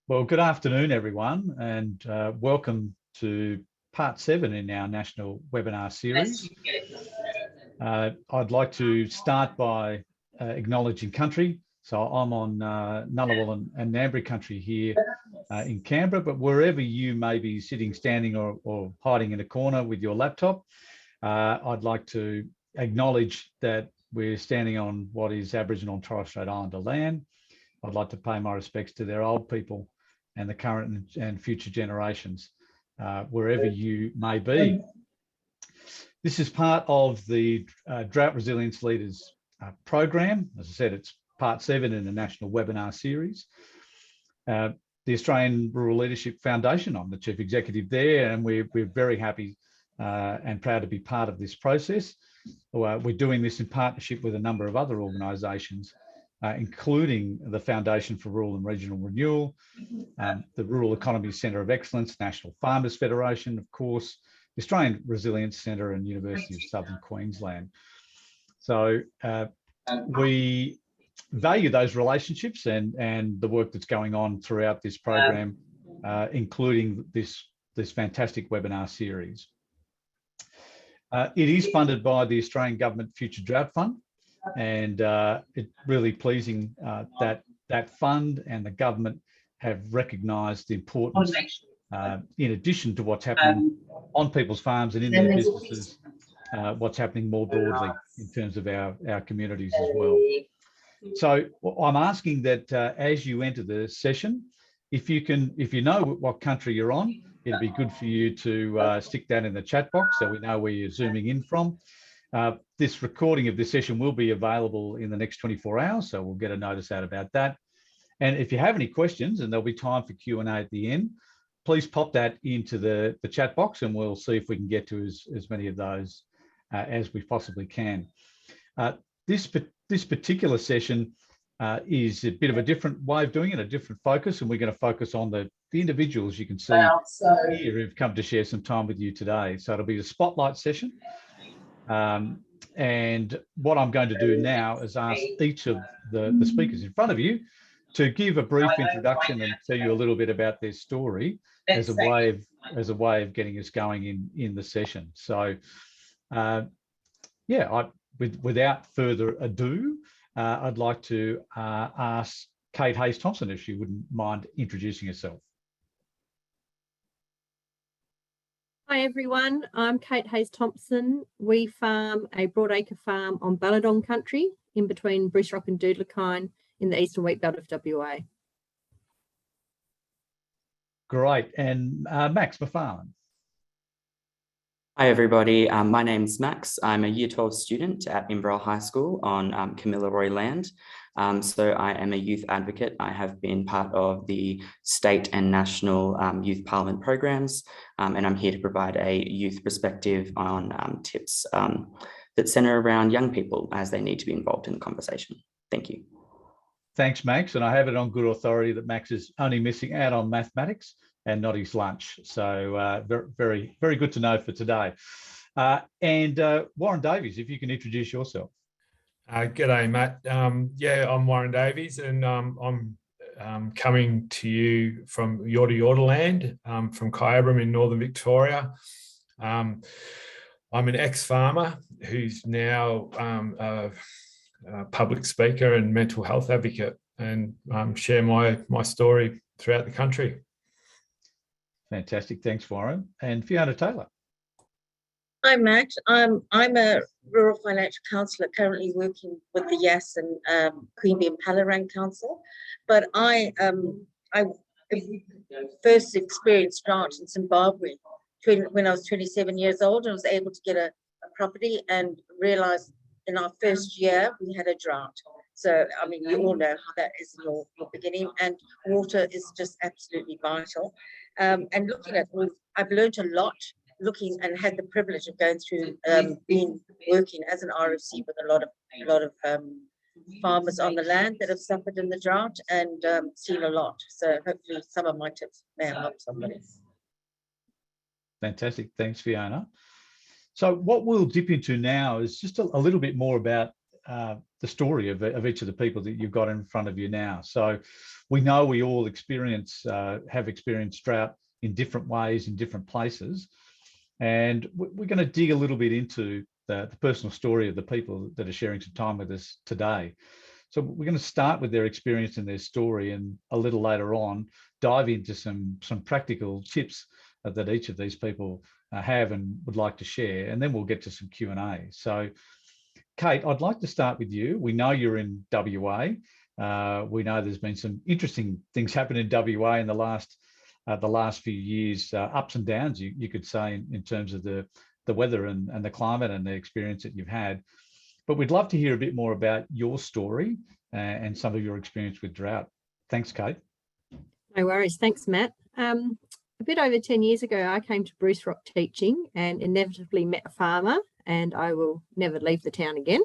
Well, good afternoon, everyone, and welcome to part 7 in our national webinar series. I'd like to start by acknowledging country. So I'm on Ngunnawal and Ngambri country here in Canberra, but wherever you may be sitting, standing or hiding in a corner with your laptop, I'd like to acknowledge that we're standing on what is Aboriginal and Torres Strait Islander land. I'd like to pay my respects to their old people and the current and future generations, wherever you may be. This is part of the Drought Resilience Leaders program. As I said, it's part 7 in the national webinar series. The Australian Rural Leadership Foundation, I'm the Chief Executive there, and we're very happy and proud to be part of this process. We're doing this in partnership with a number of other organisations, including the Foundation for Rural and Regional Renewal, the Rural Economy Centre of Excellence, National Farmers Federation, of course, the Australian Resilience Centre and University of Southern Queensland. So we value those relationships and the work that's going on throughout this program, including this fantastic webinar series. It is funded by the Australian Government Future Drought Fund, and it's really pleasing that fund and the government have recognised the importance, in addition to what's happening on people's farms and in their businesses, what's happening more broadly in terms of our communities as well. So I'm asking that as you enter the session, if you know what country you're on, it'd be good for you to stick that in the chat box so we know where you're zooming in from. This recording of this session will be available in the next 24 hours, so we'll get a notice out about that. And if you have any questions, and there'll be time for Q&A at the end, please pop that into the chat box and we'll see if we can get to as many of those as we possibly can. This particular session is a bit of a different way of doing it, a different focus, and we're going to focus on the individuals you can see here who've come to share some time with you today. So it'll be a spotlight session. And what I'm going to do now is ask each of the speakers in front of you to give a brief introduction and tell you a little bit about their story as a way of getting us going in the session. So yeah, without further ado, I'd like to ask Kate Hayes-Thompson if she wouldn't mind introducing herself. Hi everyone, I'm Kate Hayes-Thompson. We farm a broadacre farm on Balladong country in between Bruce Rock and Doodlakine in the eastern wheat belt of WA. Great, and Max McFarlane. Hi everybody, my name's Max. I'm a Year 12 student at Inverell High School on Kamilaroi land. So I am a youth advocate. I have been part of the state and national youth parliament programs, and I'm here to provide a youth perspective on tips that centre around young people as they need to be involved in the conversation. Thank you. Thanks, Max. And I have it on good authority that Max is only missing out on mathematics and not his lunch. So very, very good to know for today. And Warren Davies, if you can introduce yourself. G'day, Matt. Yeah, I'm Warren Davies, and I'm coming to you from Yorta Yorta land, from Kyabram in northern Victoria. I'm an ex-farmer who's now a public speaker and mental health advocate, and share my story throughout the country. Fantastic, thanks, Warren. And Fiona Taylor. Hi, Matt. I'm a rural financial counsellor currently working with the Yass and Queanbeyan and Palarang Council, but I first experienced drought in Zimbabwe when I was 27 years old and was able to get a property and realised in our first year we had a drought. So, I mean, you all know how that is in your beginning, and water is just absolutely vital. And looking at, I've learned a lot looking and had the privilege of going through working as an RFC with a lot of farmers on the land that have suffered in the drought, and seen a lot. So hopefully some of my tips may help somebody. Fantastic, thanks, Fiona. So what we'll dip into now is just a little bit more about the story of each of the people that you've got in front of you now. So we know we all have experienced drought in different ways, in different places. And we're going to dig a little bit into the personal story of the people that are sharing some time with us today. So we're going to start with their experience and their story, and a little later on dive into some practical tips that each of these people have and would like to share, and then we'll get to some Q&A. So Kate, I'd like to start with you. We know you're in WA. We know there's been some interesting things happen in WA in the last few years, ups and downs, you could say, in terms of the weather and the climate and the experience that you've had. But we'd love to hear a bit more about your story and some of your experience with drought. Thanks, Kate. No worries. Thanks, Matt. A bit over 10 years ago, I came to Bruce Rock teaching and inevitably met a farmer, and I will never leave the town again.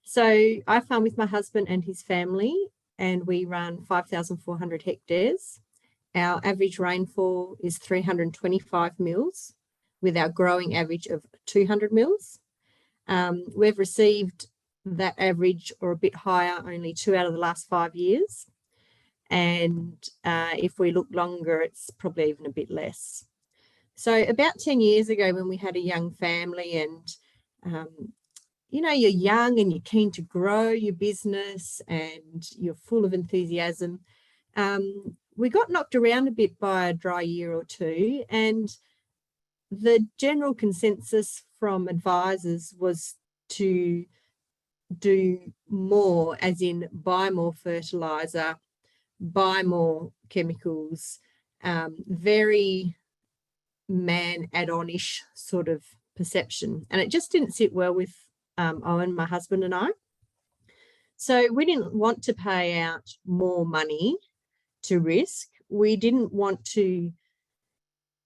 So I farm with my husband and his family, and we run 5,400 hectares. Our average rainfall is 325 mils, with our growing average of 200 mils. We've received that average or a bit higher only 2 out of the last 5 years. And if we look longer, it's probably even a bit less. So about 10 years ago, when we had a young family and, you're young and you're keen to grow your business and you're full of enthusiasm, we got knocked around a bit by a dry year or two, and the general consensus from advisors was to do more, as in buy more fertiliser, buy more chemicals, very man add-on-ish sort of perception. And it just didn't sit well with Owen, my husband, and I. So we didn't want to pay out more money to risk. We didn't want to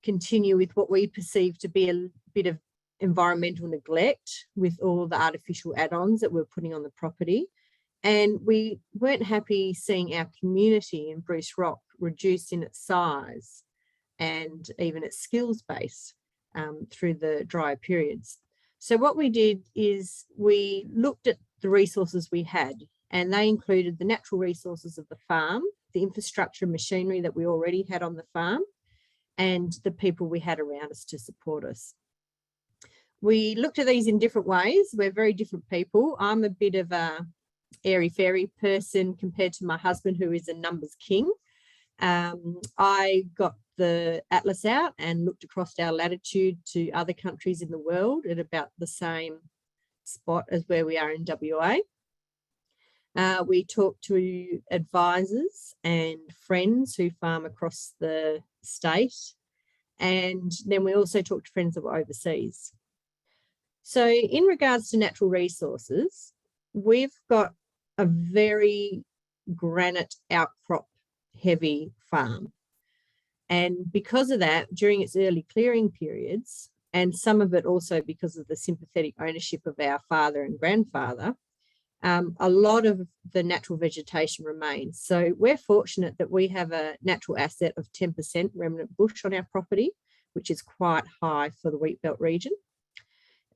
continue with what we perceived to be a bit of environmental neglect with all the artificial add-ons that we're putting on the property. And we weren't happy seeing our community in Bruce Rock reduce in its size and even its skills base through the drier periods. So what we did is we looked at the resources we had, and they included the natural resources of the farm, the infrastructure and machinery that we already had on the farm, and the people we had around us to support us. We looked at these in different ways. We're very different people. I'm a bit of a airy-fairy person compared to my husband, who is a numbers king. I got the atlas out and looked across our latitude to other countries in the world at about the same spot as where we are in WA. We talked to advisors and friends who farm across the state, and then we also talked to friends that were overseas. So in regards to natural resources, we've got a very granite outcrop heavy farm. And because of that, during its early clearing periods, and some of it also because of the sympathetic ownership of our father and grandfather, a lot of the natural vegetation remains. So we're fortunate that we have a natural asset of 10% remnant bush on our property, which is quite high for the wheatbelt region.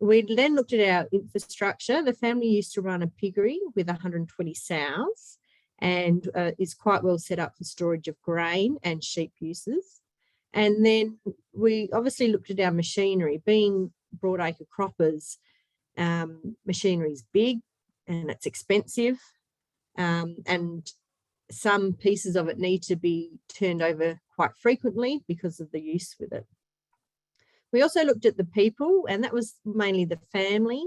We then looked at our infrastructure. The family used to run a piggery with 120 sows and is quite well set up for storage of grain and sheep uses. And then we obviously looked at our machinery. Being broadacre croppers, machinery is big and it's expensive, and some pieces of it need to be turned over quite frequently because of the use with it. We also looked at the people, and that was mainly the family,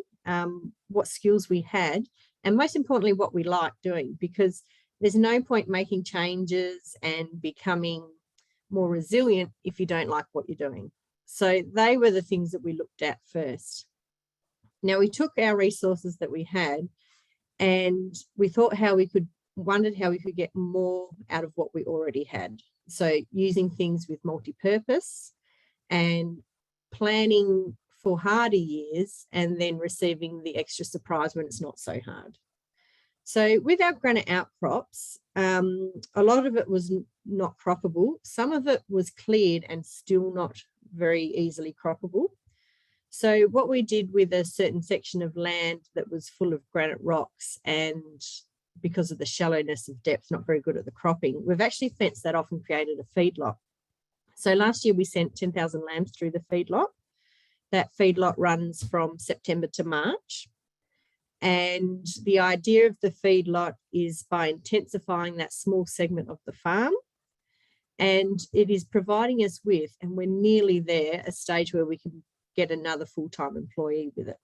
what skills we had, and most importantly, what we like doing, because there's no point making changes and becoming more resilient if you don't like what you're doing. So they were the things that we looked at first. Now we took our resources that we had, and we thought wondered how we could get more out of what we already had. So using things with multi-purpose and planning for harder years and then receiving the extra surprise when it's not so hard. So with our granite outcrops, a lot of it was not croppable. Some of it was cleared and still not very easily croppable. So what we did with a certain section of land that was full of granite rocks, and because of the shallowness of depth, not very good at the cropping, we've actually fenced that off and created a feedlot. So last year we sent 10,000 lambs through the feedlot. That feedlot runs from September to March. And the idea of the feedlot is by intensifying that small segment of the farm. And it is providing us with, and we're nearly there, a stage where we can get another full-time employee with it,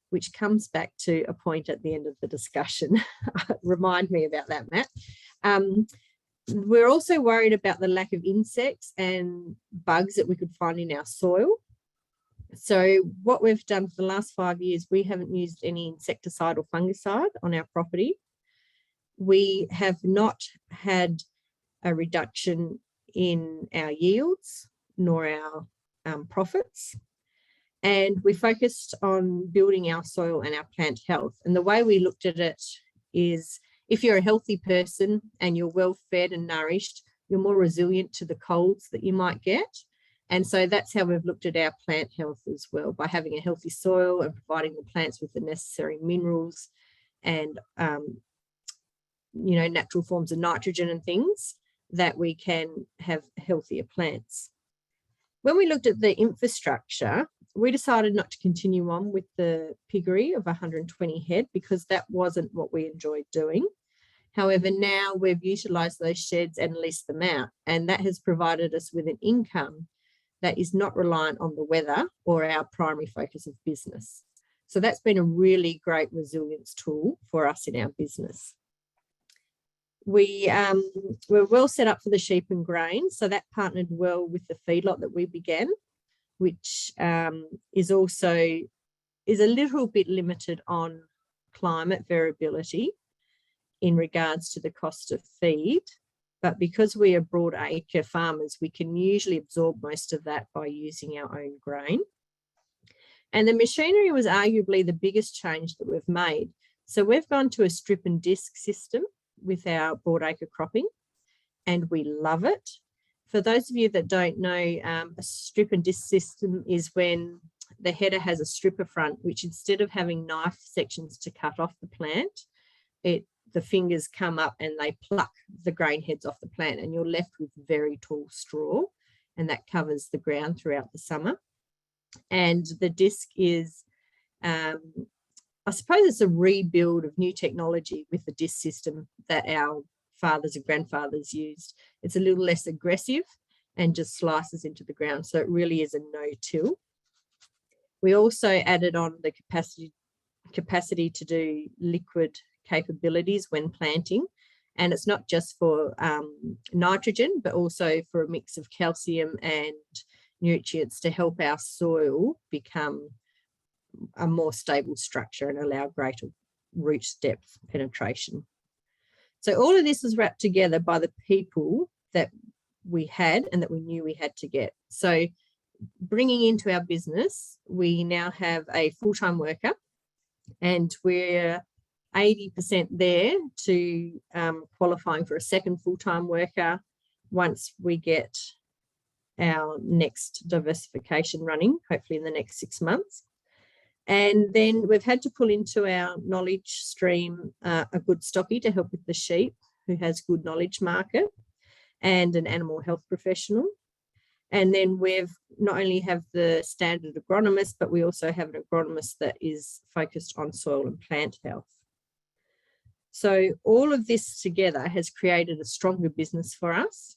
which comes back to a point at the end of the discussion. Remind me about that, Matt. We're also worried about the lack of insects and bugs that we could find in our soil. So what we've done for the last 5 years, we haven't used any insecticide or fungicide on our property. We have not had a reduction in our yields nor our profits. And we focused on building our soil and our plant health. And the way we looked at it is, if you're a healthy person and you're well fed and nourished, you're more resilient to the colds that you might get. And so that's how we've looked at our plant health as well, by having a healthy soil and providing the plants with the necessary minerals and, natural forms of nitrogen and things, that we can have healthier plants. When we looked at the infrastructure, we decided not to continue on with the piggery of 120 head because that wasn't what we enjoyed doing. However, now we've utilised those sheds and leased them out, and that has provided us with an income that is not reliant on the weather or our primary focus of business. So that's been a really great resilience tool for us in our business. We're well set up for the sheep and grain, so that partnered well with the feedlot that we began, which is a little bit limited on climate variability in regards to the cost of feed. But because we are broadacre farmers, we can usually absorb most of that by using our own grain. And the machinery was arguably the biggest change that we've made. So we've gone to a strip and disc system with our broadacre cropping, and we love it. For those of you that don't know, a strip and disc system is when the header has a stripper front, which instead of having knife sections to cut off the plant, the fingers come up and they pluck the grain heads off the plant, and you're left with very tall straw, and that covers the ground throughout the summer. And the disc is, I suppose it's a rebuild of new technology with the disc system that our fathers and grandfathers used. It's a little less aggressive and just slices into the ground. So it really is a no-till. We also added on the capacity to do liquid capabilities when planting. And it's not just for nitrogen, but also for a mix of calcium and nutrients to help our soil become a more stable structure and allow greater root depth penetration. So all of this was wrapped together by the people that we had and that we knew we had to get. So bringing into our business, we now have a full-time worker, and we're 80% there to qualifying for a second full-time worker once we get our next diversification running, hopefully in the next 6 months. And then we've had to pull into our knowledge stream a good stocky to help with the sheep, who has good knowledge market, and an animal health professional. And then we've not only have the standard agronomist, but we also have an agronomist that is focused on soil and plant health. So all of this together has created a stronger business for us.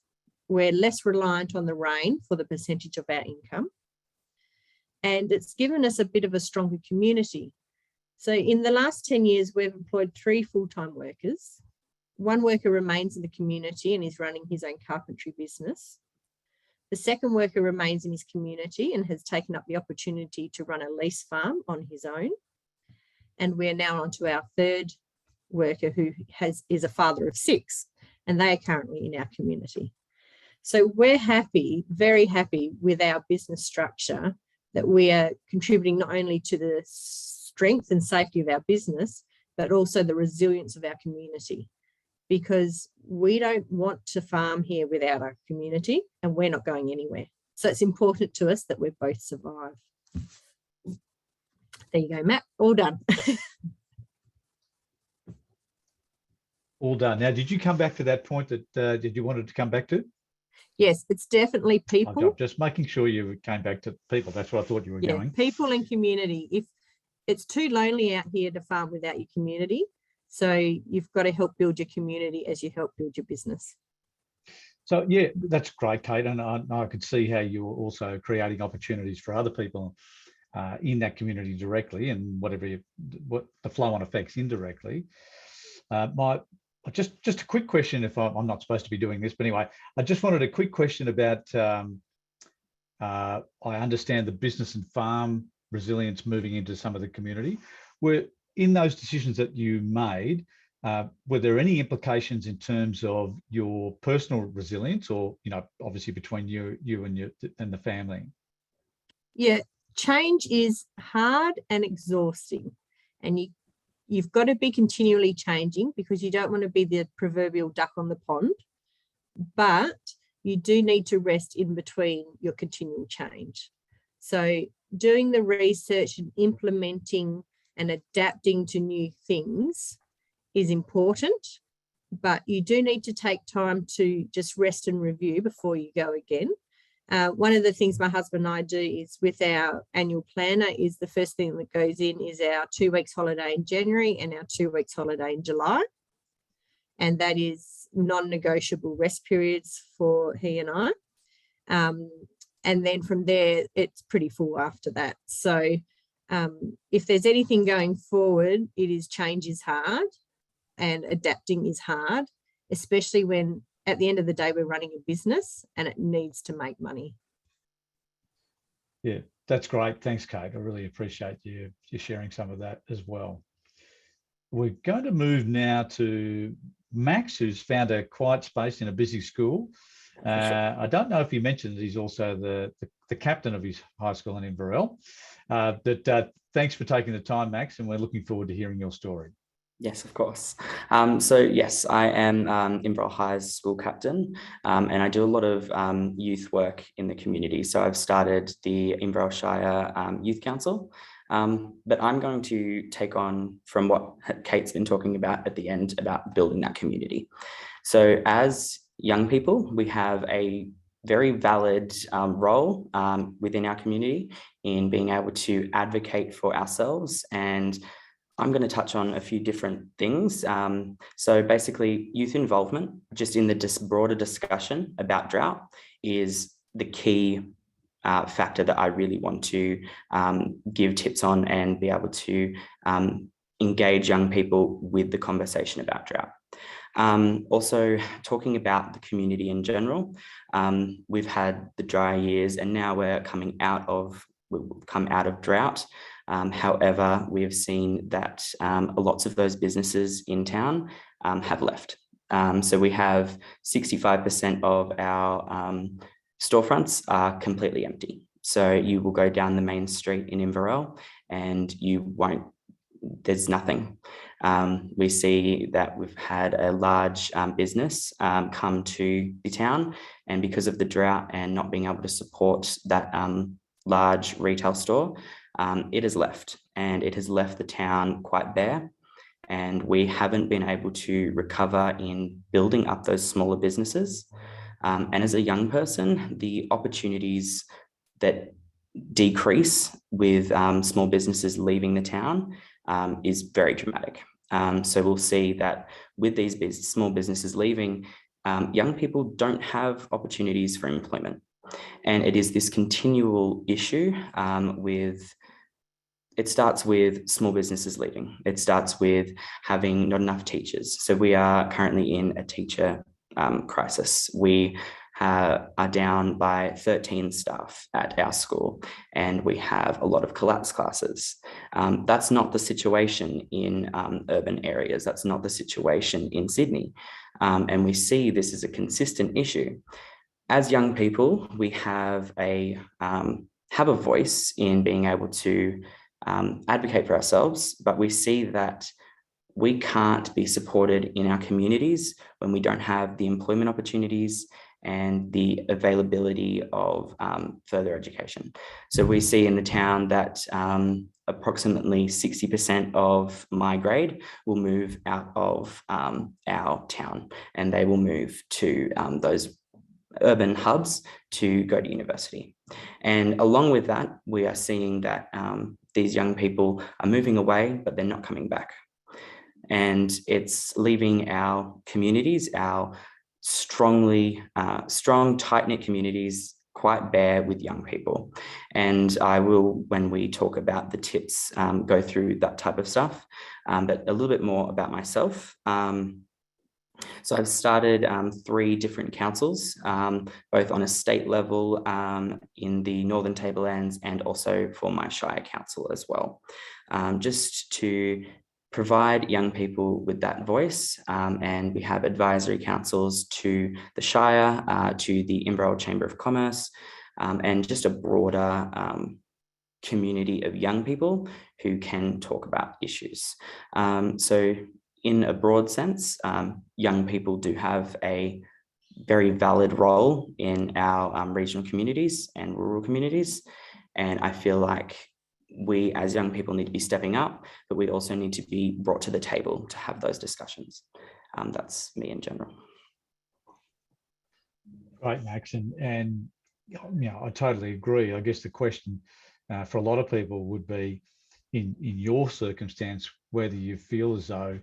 We're less reliant on the rain for the percentage of our income. And it's given us a bit of a stronger community. So in the last 10 years, we've employed 3 full-time workers. 1 worker remains in the community and is running his own carpentry business. The second worker remains in his community and has taken up the opportunity to run a lease farm on his own. And we're now on to our 3rd worker, who is a father of 6, and they are currently in our community. So we're happy, very happy with our business structure, that we are contributing not only to the strength and safety of our business, but also the resilience of our community, because we don't want to farm here without our community, and we're not going anywhere. So it's important to us that we both survive. There you go, Matt. All done. All done. Now, did you come back to that point that did you wanted to come back to? Yes, it's definitely people. I'm just making sure you came back to people. That's what I thought you were going. People and community. If it's too lonely out here to farm without your community, so you've got to help build your community as you help build your business. So yeah, that's great, Kate, and I could see how you were also creating opportunities for other people in that community directly, and what the flow-on effects indirectly. Just a quick question, if I'm not supposed to be doing this, but anyway, I just wanted a quick question about, I understand the business and farm resilience moving into some of the community. Were in those decisions that you made, were there any implications in terms of your personal resilience, or, you know, obviously between you and the family? Yeah, change is hard and exhausting, and you've got to be continually changing because you don't want to be the proverbial duck on the pond, but you do need to rest in between your continual change. So doing the research and implementing and adapting to new things is important, but you do need to take time to just rest and review before you go again. One of the things my husband and I do is with our annual planner is the first thing that goes in is our 2 weeks holiday in January and our 2 weeks holiday in July. And that is non-negotiable rest periods for he and I. And then from there, it's pretty full after that. So if there's anything going forward, it is change is hard and adapting is hard, especially when at the end of the day, we're running a business and it needs to make money. Yeah, that's great. Thanks, Kate. I really appreciate you sharing some of that as well. We're going to move now to Max, who's found a quiet space in a busy school. I don't know if he mentioned that he's also the captain of his high school in Inverell. But thanks for taking the time, Max, and we're looking forward to hearing your story. Yes, of course. So yes, I am Inverell High's school captain, and I do a lot of youth work in the community. So I've started the Inverell Shire Youth Council, but I'm going to take on from what Kate's been talking about at the end about building that community. So as young people, we have a very valid role within our community in being able to advocate for ourselves, and I'm going to touch on a few different things. So basically, youth involvement, just in the broader discussion about drought, is the key factor that I really want to give tips on and be able to engage young people with the conversation about drought. Also, talking about the community in general, we've had the dry years and now we've come out of drought. However, we have seen that lots of those businesses in town have left. So we have 65% of our storefronts are completely empty. So you will go down the main street in Inverell and there's nothing. We see that we've had a large business come to the town, and because of the drought and not being able to support that large retail store, it has left, and it has left the town quite bare, and we haven't been able to recover in building up those smaller businesses. And as a young person, the opportunities that decrease with small businesses leaving the town is very dramatic. So we'll see that with these small businesses leaving, young people don't have opportunities for employment. And it is this continual issue it starts with small businesses leaving. It starts with having not enough teachers. So we are currently in a teacher crisis. We are down by 13 staff at our school, and we have a lot of collapsed classes. That's not the situation in urban areas. That's not the situation in Sydney. And we see this as a consistent issue. As young people, we have a voice in being able to advocate for ourselves, but we see that we can't be supported in our communities when we don't have the employment opportunities and the availability of further education. So we see in the town that approximately 60% of my grade will move out of our town, and they will move to those urban hubs to go to university. And along with that, we are seeing that these young people are moving away, but they're not coming back. And it's leaving our communities, our strong, tight-knit communities, quite bare with young people. And I will, when we talk about the tips, go through that type of stuff, but a little bit more about myself. So I've started 3 different councils, both on a state level in the Northern Tablelands and also for my Shire Council as well, just to provide young people with that voice. And we have advisory councils to the Shire, to the Inverell Chamber of Commerce, and just a broader community of young people who can talk about issues. So in a broad sense, young people do have a very valid role in our regional communities and rural communities. And I feel like we as young people need to be stepping up, but we also need to be brought to the table to have those discussions. That's me in general. Right, Max, and you know, I totally agree. I guess the question for a lot of people would be, in your circumstance, whether you feel as though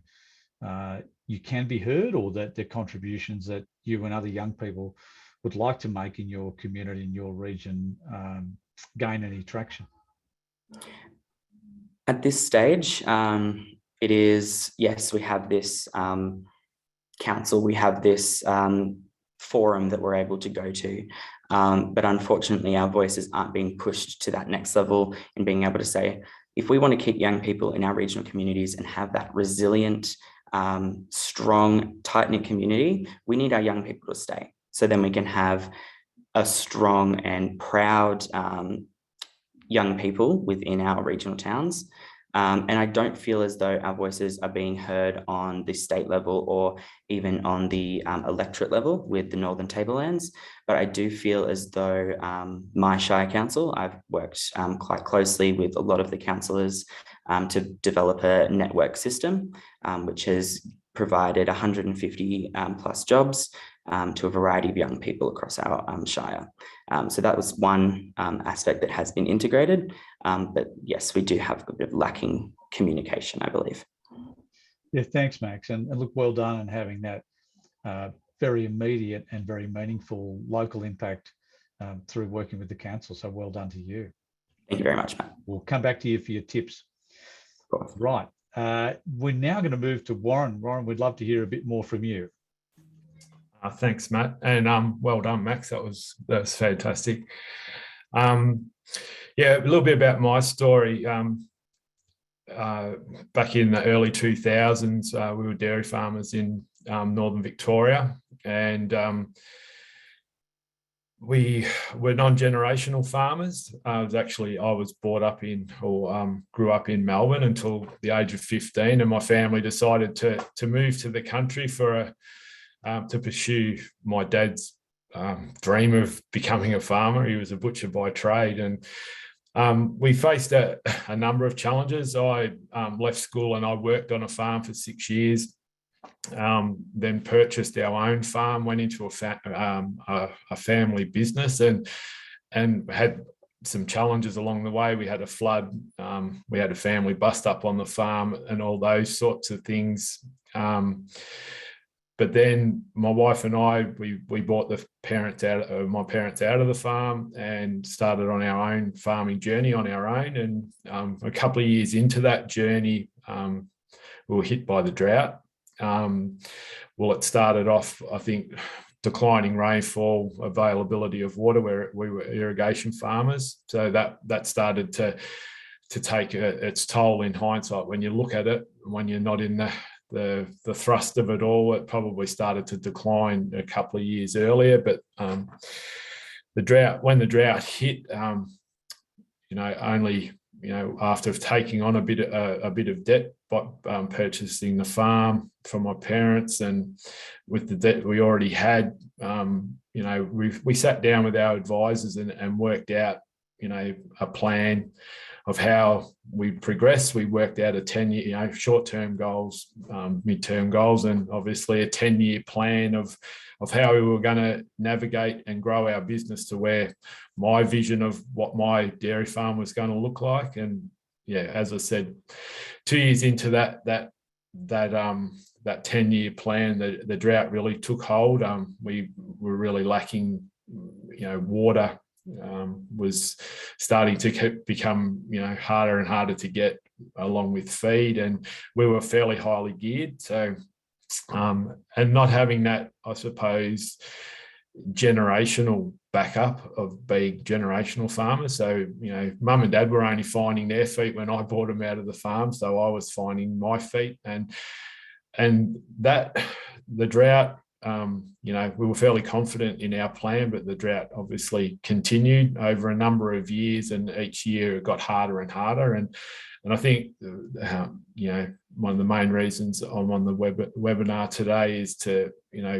you can be heard, or that the contributions that you and other young people would like to make in your community, in your region, gain any traction. At this stage, it is, yes, we have this council, we have this forum that we're able to go to. But unfortunately, our voices aren't being pushed to that next level and being able to say, if we want to keep young people in our regional communities and have that resilient, strong, tight-knit community, we need our young people to stay. So then we can have a strong and proud young people within our regional towns. And I don't feel as though our voices are being heard on the state level or even on the electorate level with the Northern Tablelands. But I do feel as though my Shire Council, I've worked quite closely with a lot of the councillors to develop a network system, which has provided 150 plus jobs to a variety of young people across our Shire. So that was one aspect that has been integrated, but yes, we do have a bit of lacking communication, I believe. Yeah, thanks, Max, and look, well done in having that very immediate and very meaningful local impact through working with the council. So well done to you. Thank you very much, Matt. We'll come back to you for your tips. Right. We're now going to move to Warren. Warren, we'd love to hear a bit more from you. Thanks, Matt, and well done, Max. That was fantastic. Yeah, a little bit about my story. Back in the early 2000s, we were dairy farmers in Northern Victoria, and we were non-generational farmers. I was brought up in, or grew up in Melbourne until the age of 15, and my family decided to move to the country for to pursue my dad's dream of becoming a farmer. He was a butcher by trade, and we faced a number of challenges. I left school and I worked on a farm for 6 years. Then purchased our own farm, went into a family business, and had some challenges along the way. We had a flood, we had a family bust up on the farm, and all those sorts of things. But then my wife and I, we bought my parents out of the farm and started on our own farming journey on our own. And a couple of years into that journey, we were hit by the drought. Well, it started off, I think, declining rainfall, availability of water, where we were irrigation farmers. So that started to take its toll in hindsight. When you look at it, when you're not in the thrust of it all, it probably started to decline a couple of years earlier. But when the drought hit, only after taking on a bit of debt, but purchasing the farm from my parents, and with the debt we already had, we sat down with our advisors and worked out a plan of how we progress. We worked out a 10-year, short-term goals, mid-term goals, and obviously a 10-year plan of how we were going to navigate and grow our business to where my vision of what my dairy farm was going to look like. And yeah, as I said, 2 years into that 10-year plan, the drought really took hold. We were really lacking, water was starting to become, harder and harder to get, along with feed, and we were fairly highly geared. So, and not having that, I suppose, generational backup of being generational farmers. So, mum and dad were only finding their feet when I brought them out of the farm. So I was finding my feet, and that the drought, we were fairly confident in our plan, but the drought obviously continued over a number of years, and each year it got harder and harder. And I think, one of the main reasons I'm on the webinar today is to,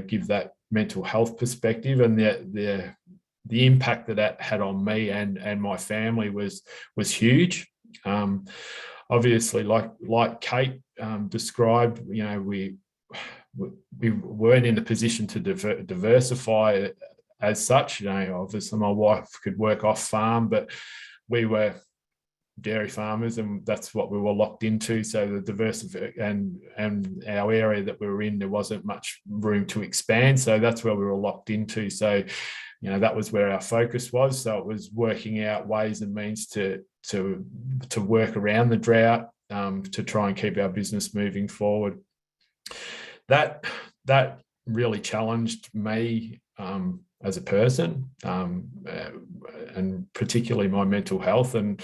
give that mental health perspective, and the impact that had on me and my family was huge. Obviously, like Kate described, we weren't in a position to diversify as such. Obviously my wife could work off farm, but we were dairy farmers, and that's what we were locked into. So the diversity and our area that we were in, there wasn't much room to expand. So that's where we were locked into. So, that was where our focus was. So it was working out ways and means to work around the drought, to try and keep our business moving forward. That really challenged me as a person, and particularly my mental health. And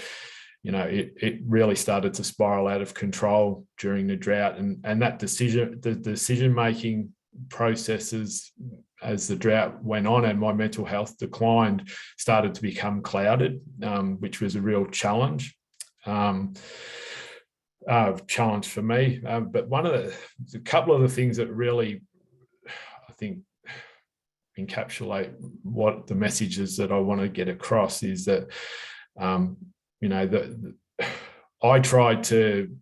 it really started to spiral out of control during the drought, and that the decision-making processes as the drought went on and my mental health declined started to become clouded, which was a real challenge. Challenge for me. But a couple of the things that really, I think, encapsulate what the messages that I want to get across is that, I tried to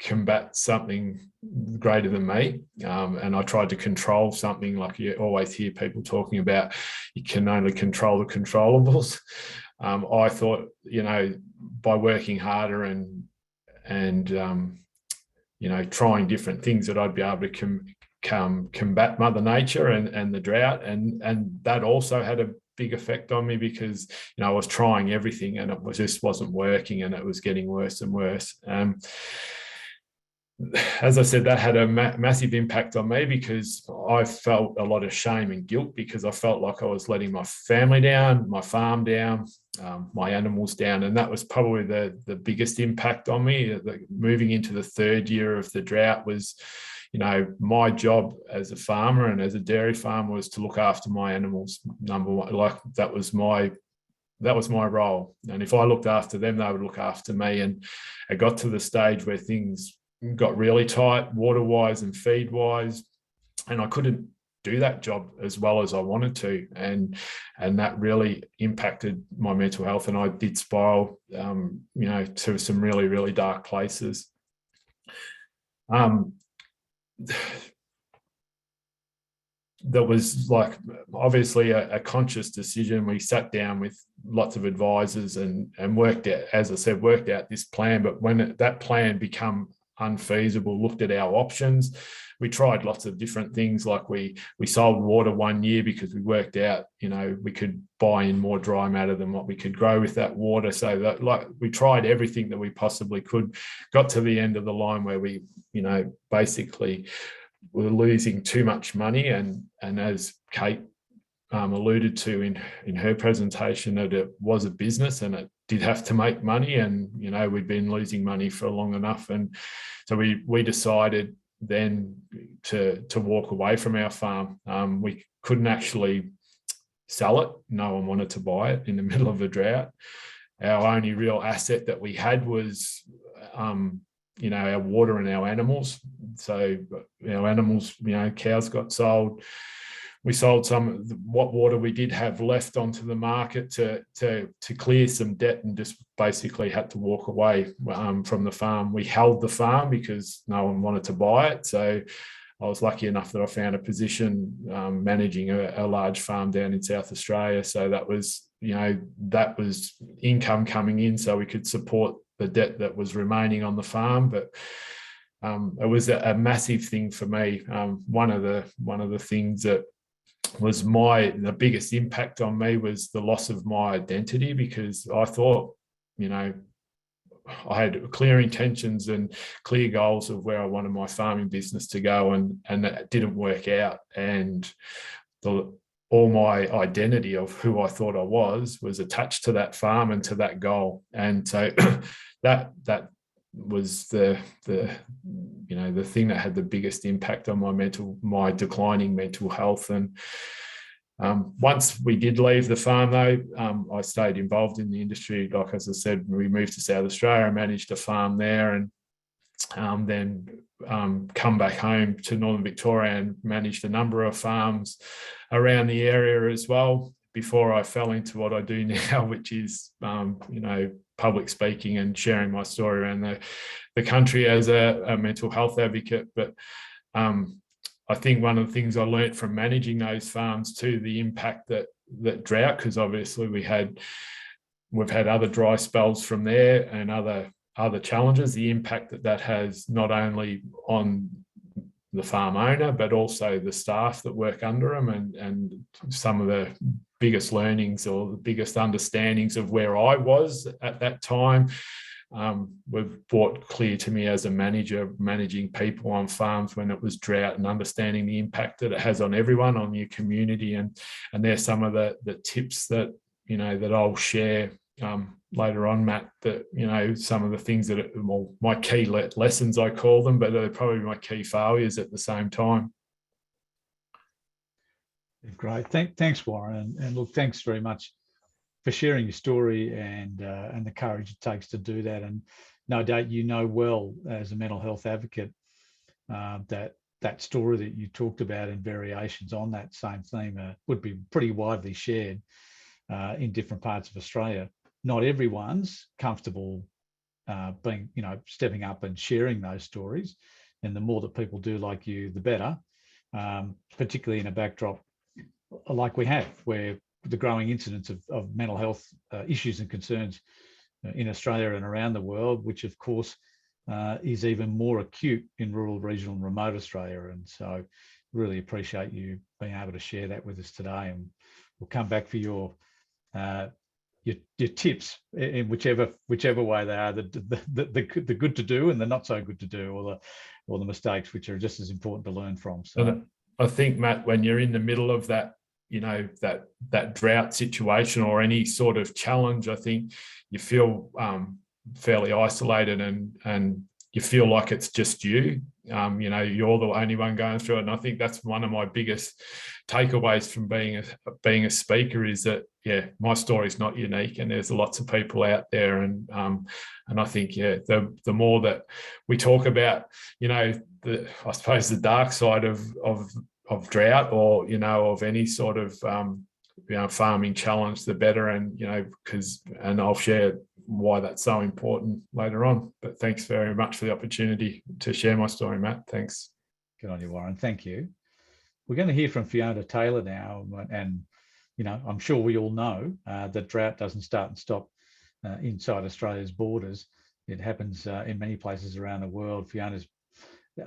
combat something greater than me, and I tried to control something. Like you always hear people talking about, you can only control the controllables. I thought, by working harder and trying different things, that I'd be able to combat Mother Nature and the drought, and that also had a big effect on me, because I was trying everything and it just wasn't working, and it was getting worse and worse. As I said, that had a massive impact on me, because I felt a lot of shame and guilt, because I felt like I was letting my family down, my farm down, my animals down. And that was probably the biggest impact on me. Moving into the third year of the drought was, my job as a farmer and as a dairy farmer was to look after my animals. Number one, like that was my role. And if I looked after them, they would look after me. And it got to the stage where things got really tight, water-wise and feed-wise, and I couldn't do that job as well as I wanted to, and that really impacted my mental health, and I did spiral, to some really, really dark places. That was obviously a conscious decision. We sat down with lots of advisors and worked out this plan. But when that plan became unfeasible, looked at our options, we tried lots of different things. Like we sold water 1 year because we worked out, we could buy in more dry matter than what we could grow with that water. So that we tried everything that we possibly could, got to the end of the line where we, basically were losing too much money. And as Kate alluded to in her presentation, that it was a business and it did have to make money, and we'd been losing money for long enough. And so we decided then to walk away from our farm. We couldn't actually sell it. No one wanted to buy it in the middle of a drought. Our only real asset that we had was our water and our animals. So our animals, cows got sold. we sold some what water we did have left onto the market to clear some debt, and just basically had to walk away from the farm. We held the farm because no one wanted to buy it. So I was lucky enough that I found a position managing a large farm down in South Australia. So that was, that was income coming in, so we could support the debt that was remaining on the farm. But it was a massive thing for me. One of the things that was the biggest impact on me was the loss of my identity, because I thought, I had clear intentions and clear goals of where I wanted my farming business to go, and that didn't work out. And all my identity of who I thought I was attached to that farm and to that goal. And so that was the thing that had the biggest impact on my declining mental health. And once we did leave the farm, though, I stayed involved in the industry. Like, as I said, we moved to South Australia, I managed a farm there, and then come back home to Northern Victoria and managed a number of farms around the area as well, before I fell into what I do now, which is, public speaking and sharing my story around the country as a mental health advocate. But I think one of the things I learned from managing those farms too, the impact that drought, because obviously we've had other dry spells from there and other challenges, the impact that has not only on the farm owner, but also the staff that work under them, and some of the biggest learnings or the biggest understandings of where I was at that time were brought clear to me as a manager, managing people on farms when it was drought, and understanding the impact that it has on everyone, on your community. And there's some of the tips that, that I'll share later on, Matt, that, some of the things that my key lessons, I call them, but they're probably my key failures at the same time. Great. Thanks, Warren. And look, thanks very much for sharing your story and the courage it takes to do that. And no doubt well as a mental health advocate that story that you talked about and variations on that same theme would be pretty widely shared in different parts of Australia. Not everyone's comfortable being, stepping up and sharing those stories. And the more that people do like you, the better, particularly in a backdrop like we have, where the growing incidence of mental health issues and concerns in Australia and around the world, which of course is even more acute in rural, regional and remote Australia. And so really appreciate you being able to share that with us today. And we'll come back for your tips in whichever way they are, the good to do and the not so good to do, or the mistakes, which are just as important to learn from. So I think, Matt, when you're in the middle of that, that drought situation or any sort of challenge, I think you feel fairly isolated, and you feel like it's just you. You're the only one going through it. And I think that's one of my biggest takeaways from being a speaker, is that, my story is not unique, and there's lots of people out there. And I think, the more that we talk about, I suppose the dark side of drought, or, of any sort of, farming challenge, the better. And, and I'll share why that's so important later on. But thanks very much for the opportunity to share my story, Matt. Thanks. Good on you, Warren. Thank you. We're going to hear from Fiona Taylor now. And, I'm sure we all know that drought doesn't start and stop inside Australia's borders. It happens in many places around the world. Fiona's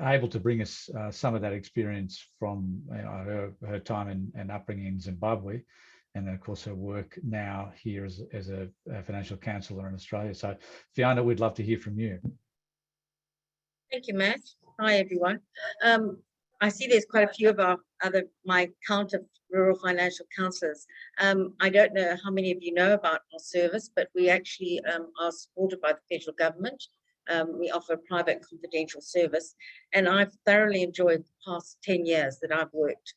able to bring us some of that experience from her time and upbringing in Zimbabwe, and then of course her work now here as a financial counsellor in Australia. So Fiona, we'd love to hear from you. Thank you, Matt. Hi, everyone. I see there's quite a few of my count of rural financial counsellors. I don't know how many of you know about our service, but we actually are supported by the federal government. We offer a private confidential service, and I've thoroughly enjoyed the past 10 years that I've worked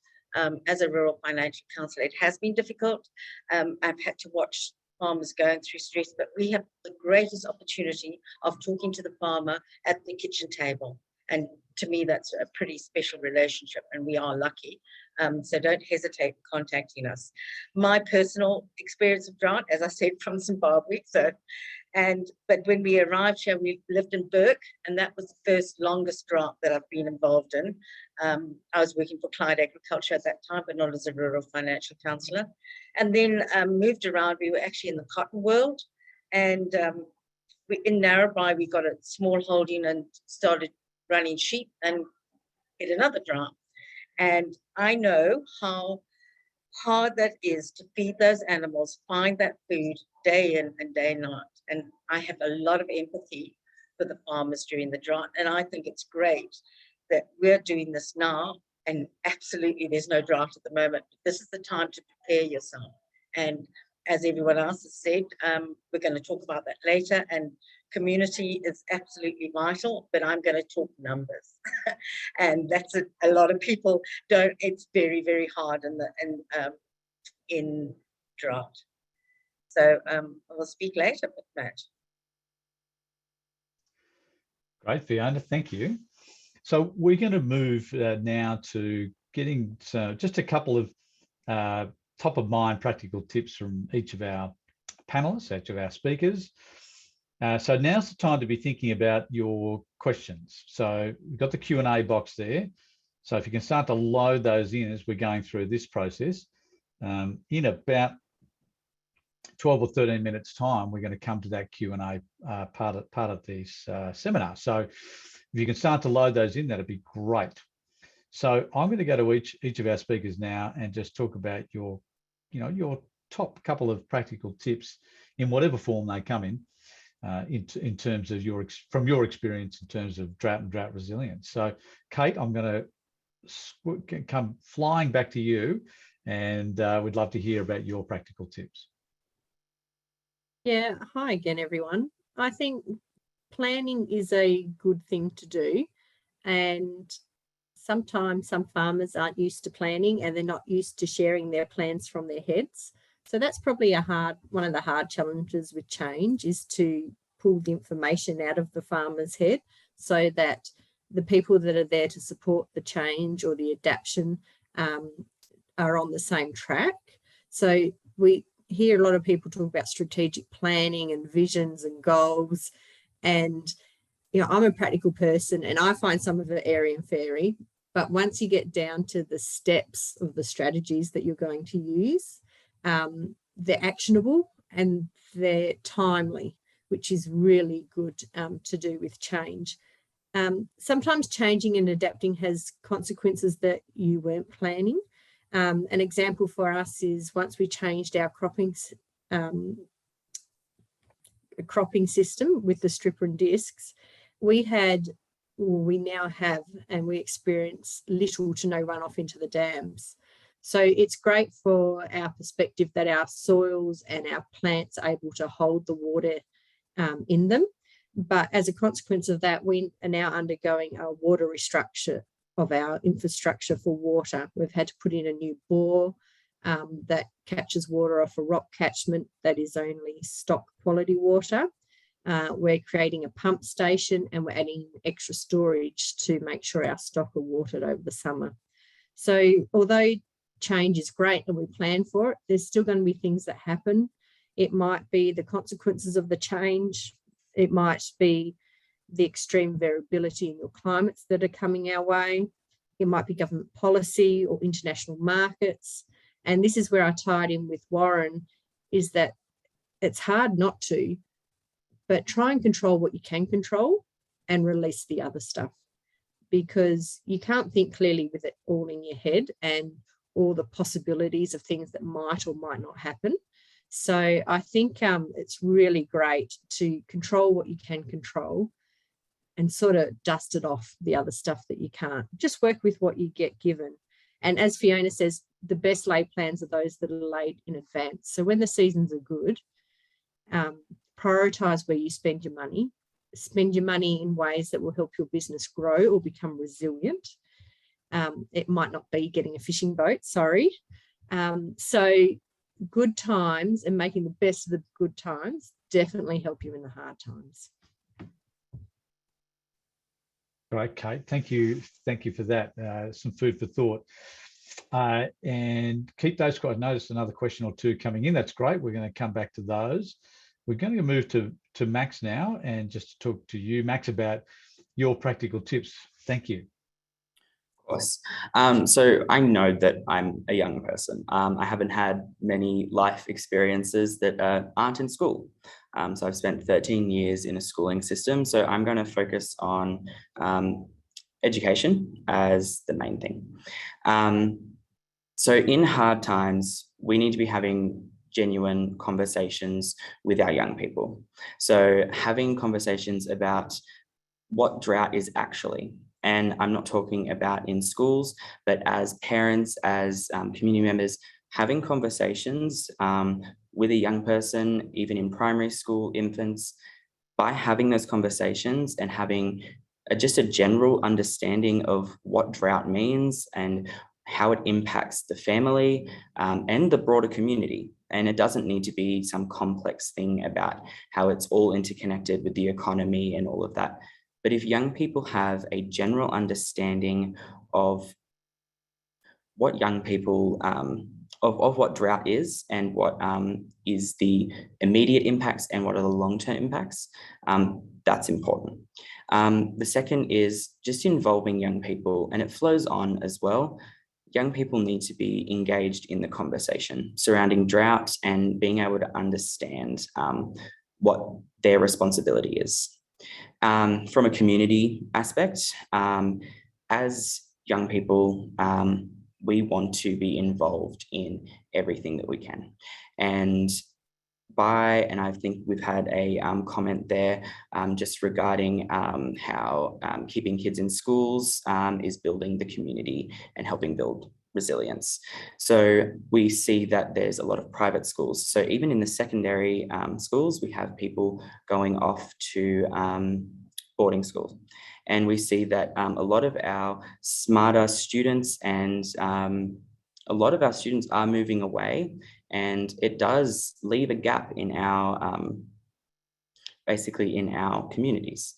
as a rural financial counsellor. It has been difficult. I've had to watch farmers going through stress, but we have the greatest opportunity of talking to the farmer at the kitchen table and to me, that's a pretty special relationship, and we are lucky. So don't hesitate contacting us. My personal experience of drought, as I said, from Zimbabwe. But when we arrived here, we lived in Burke, and that was the first longest drought that I've been involved in. I was working for Clyde Agriculture at that time, but not as a rural financial counsellor. And then moved around. We were actually in the cotton world, and in Narrabri, we got a small holding and started running sheep and hit another drought. And I know how hard that is to feed those animals, find that food day in and day night. And I have a lot of empathy for the farmers during the drought. And I think it's great that we're doing this now. And absolutely, there's no drought at the moment. This is the time to prepare yourself. And as everyone else has said, we're going to talk about that later. And community is absolutely vital, but I'm going to talk numbers. And that's a lot of people don't. It's very, very hard in drought. So we'll speak later, Matt. Great, Fiona, thank you. So we're going to move now to getting just a couple of top of mind practical tips from each of our panelists, each of our speakers. So now's the time to be thinking about your questions. So we've got the Q&A box there. So if you can start to load those in as we're going through this process, in about 12 or 13 minutes time, we're going to come to that Q&A part of this seminar. So if you can start to load those in, that'd be great. So I'm going to go to each of our speakers now and just talk about your top couple of practical tips in whatever form they come in terms of from your experience in terms of drought and drought resilience. So Kate, I'm going to come flying back to you, and we'd love to hear about your practical tips. Yeah, hi again, everyone. I think planning is a good thing to do, and sometimes some farmers aren't used to planning and they're not used to sharing their plans from their heads. So that's probably one of the hard challenges with change, is to pull the information out of the farmer's head so that the people that are there to support the change or the adaptation are on the same track. So we hear a lot of people talk about strategic planning and visions and goals. And, I'm a practical person and I find some of it airy and fairy. But once you get down to the steps of the strategies that you're going to use, they're actionable and they're timely, which is really good to do with change. Sometimes changing and adapting has consequences that you weren't planning. An example for us is once we changed our cropping system with the stripper and discs, we now have, and we experience little to no runoff into the dams. So it's great for our perspective that our soils and our plants are able to hold the water in them. But as a consequence of that, we are now undergoing a water restructure of our infrastructure for water. We've had to put in a new bore that catches water off a rock catchment that is only stock quality water. We're creating a pump station and we're adding extra storage to make sure our stock are watered over the summer. So although change is great and we plan for it, there's still going to be things that happen. It might be the consequences of the change. It might be the extreme variability in your climates that are coming our way. It might be government policy or international markets. And this is where I tied in with Warren, is that it's hard not to, but try and control what you can control and release the other stuff, because you can't think clearly with it all in your head and all the possibilities of things that might or might not happen. So I think it's really great to control what you can control and sort of dust it off the other stuff that you can't. Just work with what you get given. And as Fiona says, the best laid plans are those that are laid in advance. So when the seasons are good, prioritise where you spend your money. Spend your money in ways that will help your business grow or become resilient. It might not be getting a fishing boat, sorry. So good times and making the best of the good times definitely help you in the hard times. Great, Kate. Thank you for that. Some food for thought. And keep those. I noticed another question or two coming in. That's great. We're going to come back to those. We're going to move to Max now, and just to talk to you, Max, about your practical tips. Thank you. Of course. So I know that I'm a young person. I haven't had many life experiences that aren't in school. So I've spent 13 years in a schooling system. So I'm going to focus on education as the main thing. So in hard times, we need to be having genuine conversations with our young people. So having conversations about what drought is actually. And I'm not talking about in schools, but as parents, as community members, having conversations with a young person, even in primary school, infants, by having those conversations and having just a general understanding of what drought means and how it impacts the family and the broader community. And it doesn't need to be some complex thing about how it's all interconnected with the economy and all of that. But if young people have a general understanding of what young people, of what drought is and what is the immediate impacts and what are the long-term impacts, that's important. The second is just involving young people, and it flows on as well. Young people need to be engaged in the conversation surrounding drought and being able to understand what their responsibility is. From a community aspect, as young people, we want to be involved in everything that we can. And I think we've had a comment there just regarding how keeping kids in schools is building the community and helping build resilience. So we see that there's a lot of private schools. So even in the secondary schools, we have people going off to boarding schools. And we see that a lot of our smarter students and a lot of our students are moving away, and it does leave a gap in our basically in our communities.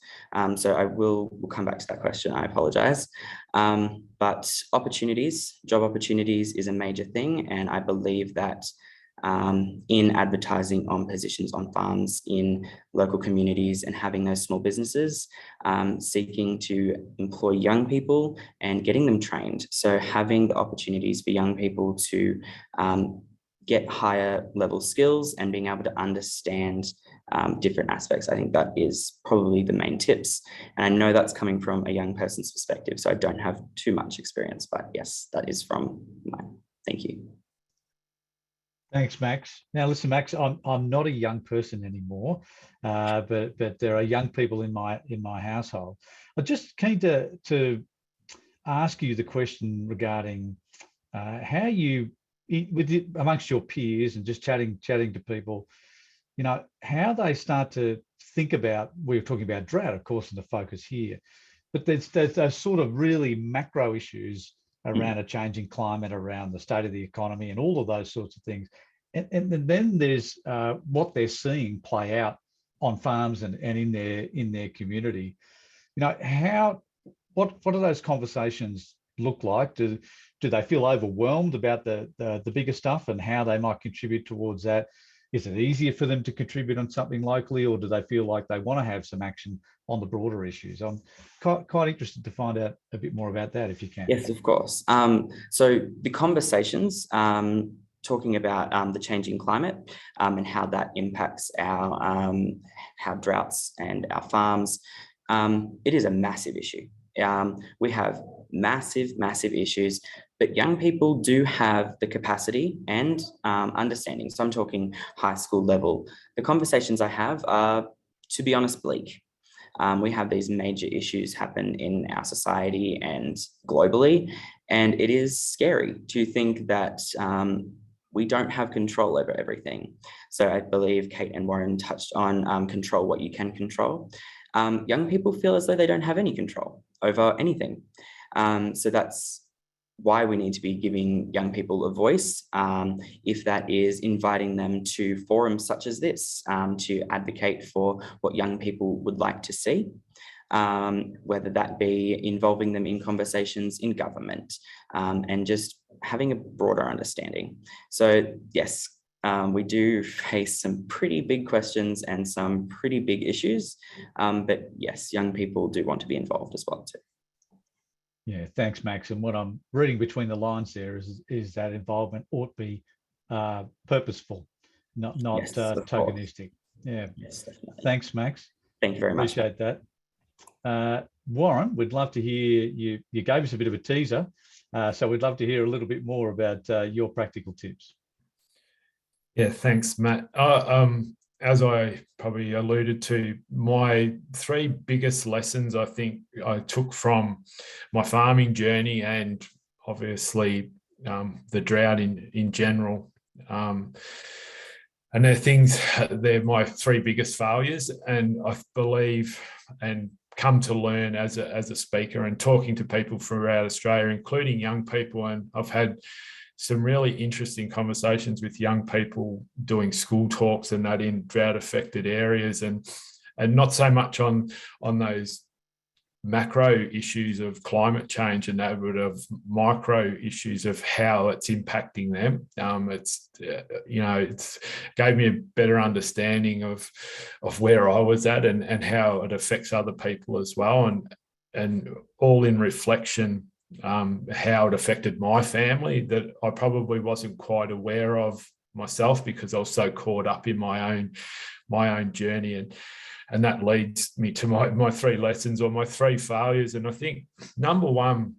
So we'll come back to that question, I apologize. But job opportunities is a major thing. And I believe that in advertising on positions on farms in local communities and having those small businesses, seeking to employ young people and getting them trained. So having the opportunities for young people to get higher level skills and being able to understand different aspects. I think that is probably the main tips. And I know that's coming from a young person's perspective, so I don't have too much experience, but yes, that is from mine. Thank you. Thanks, Max. Now, listen, Max, I'm not a young person anymore, but there are young people in my household. I'm just keen to ask you the question regarding how you, amongst your peers and just chatting to people, you know, how they start to think about, we're talking about drought, of course, in the focus here, but there's those sort of really macro issues around a changing climate, around the state of the economy and all of those sorts of things. And then there's what they're seeing play out on farms and in their community. You know, what do those conversations look like? Do they feel overwhelmed about the bigger stuff and how they might contribute towards that? Is it easier for them to contribute on something locally, or do they feel like they want to have some action on the broader issues? I'm quite interested to find out a bit more about that, if you can. Yes, of course. So the conversations talking about the changing climate and how that impacts our how droughts and our farms, it is a massive issue. We have massive issues, but young people do have the capacity and understanding. So I'm talking high school level. The conversations I have are, to be honest, bleak. We have these major issues happen in our society and globally, and it is scary to think that we don't have control over everything. So I believe Kate and Warren touched on control what you can control. Young people feel as though they don't have any control over anything. So that's why we need to be giving young people a voice, if that is inviting them to forums such as this, to advocate for what young people would like to see. whether that be involving them in conversations in government, and just having a broader understanding. So yes, we do face some pretty big questions and some pretty big issues, but yes, young people do want to be involved as well too. Yeah, thanks, Max. And what I'm reading between the lines there is that involvement ought to be purposeful, not Yes, of course. tokenistic. Yeah. Yes, definitely. Thanks, Max. Thank you very much. Appreciate that. Warren, we'd love to hear you. You gave us a bit of a teaser, so we'd love to hear a little bit more about your practical tips. Yeah, thanks, Matt. As I probably alluded to, my three biggest lessons I think I took from my farming journey, and obviously the drought in general. And they're my three biggest failures. And I believe and come to learn as a speaker and talking to people throughout Australia, including young people. And I've had some really interesting conversations with young people doing school talks and that in drought affected areas, and not so much on those macro issues of climate change and that, but of micro issues of how it's impacting them. It's gave me a better understanding of where I was at and how it affects other people as well, and all in reflection how it affected my family that I probably wasn't quite aware of myself, because I was so caught up in my own journey. And that leads me to my three lessons, or my three failures. And I think number one,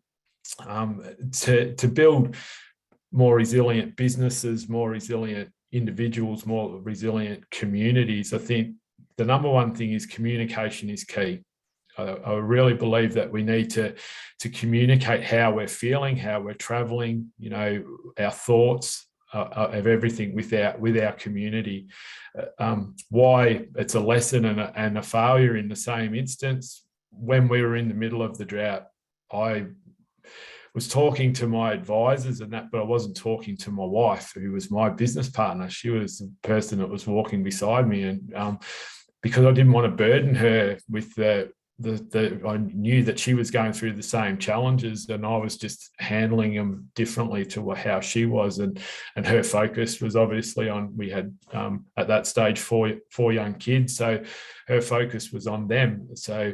to build more resilient businesses, more resilient individuals, more resilient communities, I think the number one thing is communication is key. I really believe that we need to communicate how we're feeling, how we're traveling, our thoughts of everything with our community. Why it's a lesson and a failure in the same instance. When we were in the middle of the drought, I was talking to my advisors and that, but I wasn't talking to my wife, who was my business partner. She was the person that was walking beside me, and because I didn't want to burden her with I knew that she was going through the same challenges, and I was just handling them differently to how she was, and her focus was obviously on, we had at that stage four young kids, so her focus was on them. So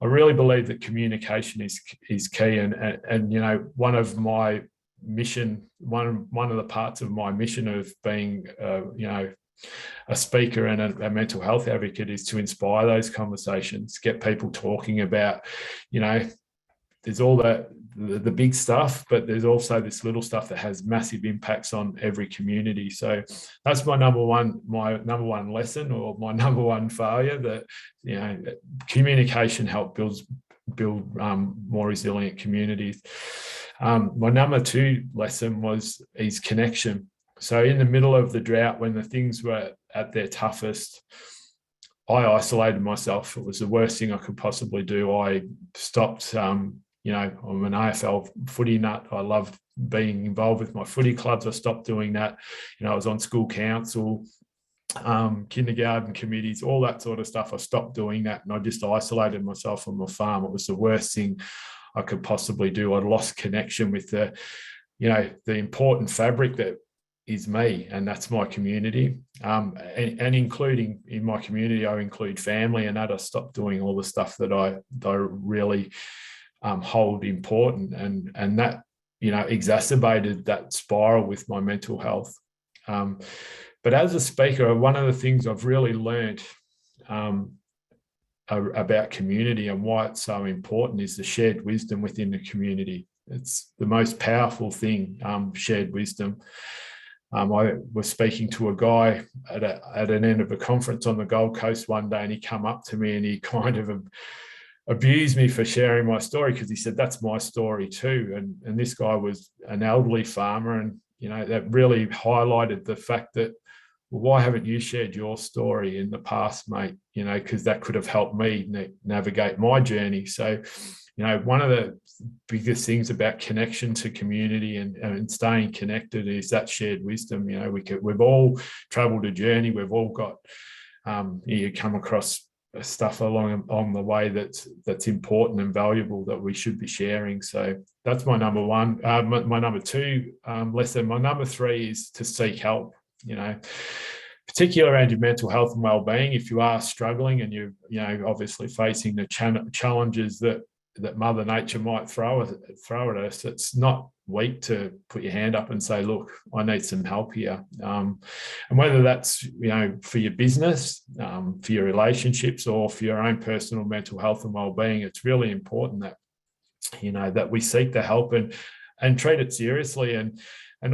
I really believe that communication is key, and one of my mission, one of the parts of my mission of being a speaker and a mental health advocate is to inspire those conversations, get people talking about, there's all the big stuff, but there's also this little stuff that has massive impacts on every community. So that's my number one lesson, or my number one failure, that communication helps build more resilient communities. My number two lesson is connection. So in the middle of the drought, when the things were at their toughest, I isolated myself. It was the worst thing I could possibly do. I stopped, I'm an AFL footy nut. I love being involved with my footy clubs. I stopped doing that. I was on school council, kindergarten committees, all that sort of stuff. I stopped doing that, and I just isolated myself on my farm. It was the worst thing I could possibly do. I'd lost connection with the important fabric that is me, and that's my community. And including in my community, I include family, and that I stopped doing all the stuff that I really hold important, and that exacerbated that spiral with my mental health. But as a speaker, one of the things I've really learned about community and why it's so important is the shared wisdom within the community. It's the most powerful thing, shared wisdom. I was speaking to a guy at an end of a conference on the Gold Coast one day, and he come up to me and he kind of abused me for sharing my story, because he said, that's my story too. And this guy was an elderly farmer, and that really highlighted the fact that, well, why haven't you shared your story in the past, mate? Because that could have helped me navigate my journey. So one of the biggest things about connection to community and staying connected is that shared wisdom. We've all traveled a journey. We've all got, you come across stuff on the way that's important and valuable that we should be sharing. So that's my number one. My number two lesson. My number three is to seek help. Particularly around your mental health and well-being. If you are struggling and you're obviously facing the challenges that Mother Nature might throw at us, it's not weak to put your hand up and say, look, I need some help here. And whether that's, for your business, for your relationships, or for your own personal mental health and well-being, it's really important that, that we seek the help and treat it seriously. And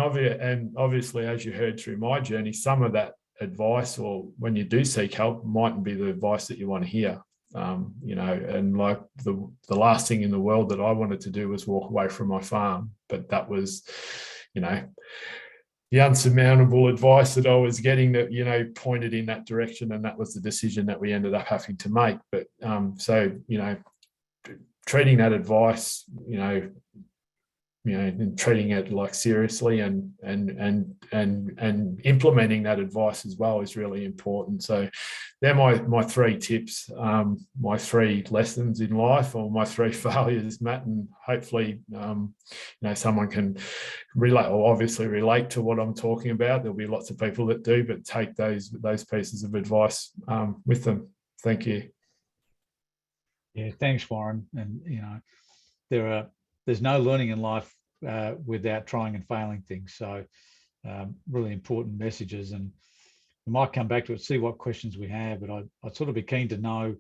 obviously, as you heard through my journey, some of that advice, or when you do seek help, mightn't be the advice that you want to hear. And like the last thing in the world that I wanted to do was walk away from my farm, but that was, the unsurmountable advice that I was getting that, pointed in that direction, and that was the decision that we ended up having to make. But treating that advice, and treating it like seriously and implementing that advice as well is really important. So they're my three tips, my three lessons in life, or my three failures, Matt, and hopefully someone can relate to what I'm talking about. There'll be lots of people that do, but take those pieces of advice with them. Thank you. Yeah, thanks, Warren. And there's no learning in life without trying and failing things. So really important messages, and we might come back to it, see what questions we have, but I'd sort of be keen to know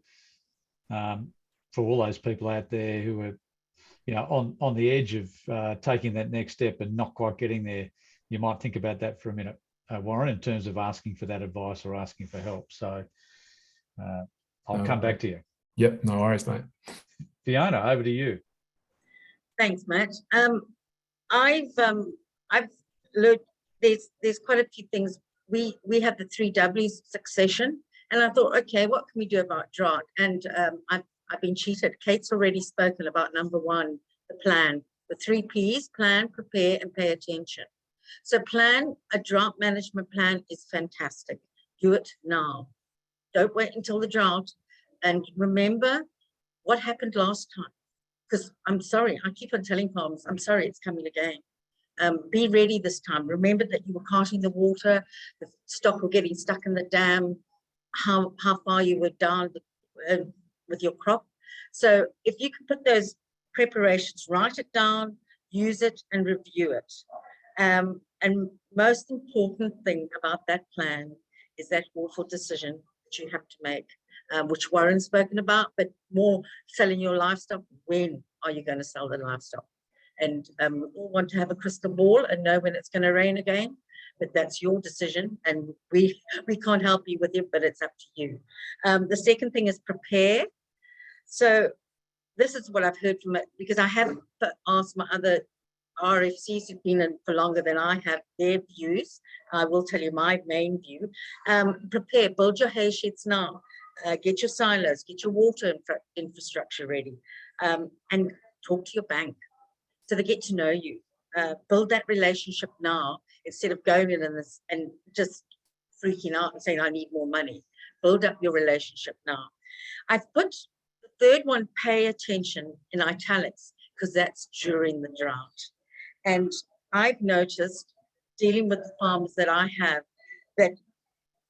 for all those people out there who are, on the edge of taking that next step and not quite getting there. You might think about that for a minute, Warren, in terms of asking for that advice or asking for help. So I'll come back to you. Yep, no worries, mate. Fiona, over to you. Thanks, Matt. I've learned there's quite a few things. We have the 3 Ws succession, and I thought, okay, what can we do about drought? And I've been cheated. Kate's already spoken about number 1, the plan, the 3 Ps: plan, prepare, and pay attention. So a drought management plan is fantastic. Do it now. Don't wait until the drought. And remember what happened last time. Because I'm sorry, I keep on telling farmers, I'm sorry, it's coming again. Be ready this time. Remember that you were carting the water, the stock were getting stuck in the dam, how far you were down with your crop. So if you can put those preparations, write it down, use it, and review it. And most important thing about that plan is that awful decision that you have to make. Which Warren's spoken about, but more selling your livestock. When are you going to sell the livestock? And we all want to have a crystal ball and know when it's going to rain again, but that's your decision, and we can't help you with it, but it's up to you. The second thing is prepare. So this is what I've heard from it, because I haven't asked my other RFCs who've been in for longer than I have their views. I will tell you my main view. Prepare, build your hay sheds now. Get your silos, get your water infrastructure ready, and talk to your bank so they get to know you. Build that relationship now instead of going in and just freaking out and saying, I need more money. Build up your relationship now. I've put the third one, pay attention, in italics, because that's during the drought. And I've noticed, dealing with the farmers that I have, that